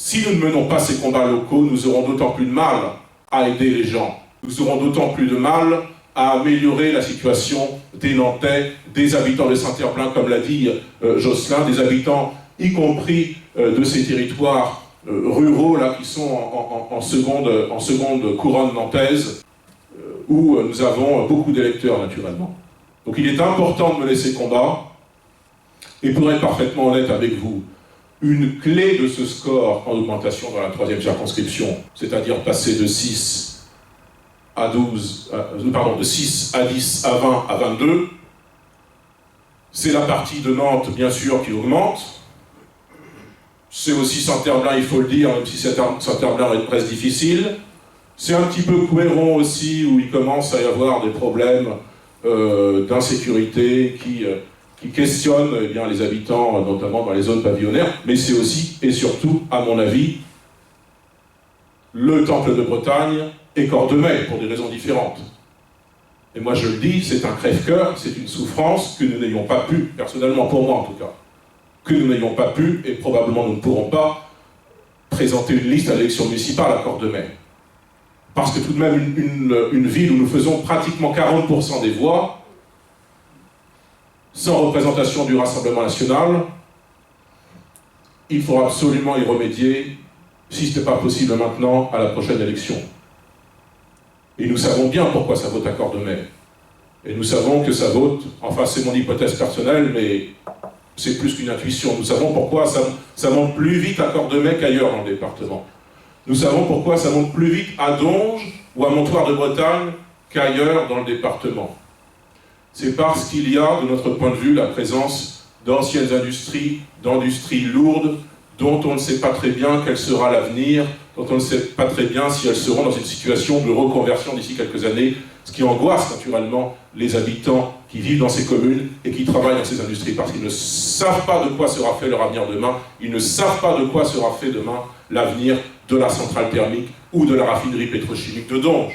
Si nous ne menons pas ces combats locaux, nous aurons d'autant plus de mal à aider les gens. Nous aurons d'autant plus de mal à améliorer la situation des Nantais, des habitants de Saint-Herblain, comme l'a dit Jocelyn, des habitants, y compris de ces territoires ruraux là, qui sont en seconde couronne nantaise, où nous avons beaucoup d'électeurs naturellement. Donc il est important de mener ces combats, et pour être parfaitement honnête avec vous, une clé de ce score en augmentation dans la 3e circonscription, c'est-à-dire passer de 6 à 12, de 6 à 10, à 20, à 22, c'est la partie de Nantes, bien sûr, qui augmente. C'est aussi Saint-Herblain, il faut le dire, même si Saint-Herblain reste difficile. C'est un petit peu Couëron aussi, où il commence à y avoir des problèmes d'insécurité qui questionnent eh bien, les habitants, notamment dans les zones pavillonnaires. Mais c'est aussi, et surtout, à mon avis, le Temple de Bretagne et Cordemais, pour des raisons différentes. Et moi je le dis, c'est un crève-cœur, c'est une souffrance que nous n'ayons pas pu, personnellement pour moi en tout cas, que nous n'ayons pas pu, et probablement nous ne pourrons pas, présenter une liste à l'élection municipale à Cordemais. Parce que tout de même, une ville où nous faisons pratiquement 40% des voix, sans représentation du Rassemblement national, il faut absolument y remédier, si ce n'est pas possible maintenant, à la prochaine élection. Et nous savons bien pourquoi ça vote à Cordemais. Et nous savons que ça vote, enfin c'est mon hypothèse personnelle, mais c'est plus qu'une intuition. Nous savons pourquoi ça monte plus vite à Cordemais qu'ailleurs dans le département. Nous savons pourquoi ça monte plus vite à Donge ou à Montoire de Bretagne qu'ailleurs dans le département. C'est parce qu'il y a, de notre point de vue, la présence d'anciennes industries, d'industries lourdes, dont on ne sait pas très bien quel sera l'avenir, dont on ne sait pas très bien si elles seront dans une situation de reconversion d'ici quelques années, ce qui angoisse naturellement les habitants qui vivent dans ces communes et qui travaillent dans ces industries, parce qu'ils ne savent pas de quoi sera fait leur avenir demain, ils ne savent pas de quoi sera fait demain l'avenir de la centrale thermique ou de la raffinerie pétrochimique de Donge.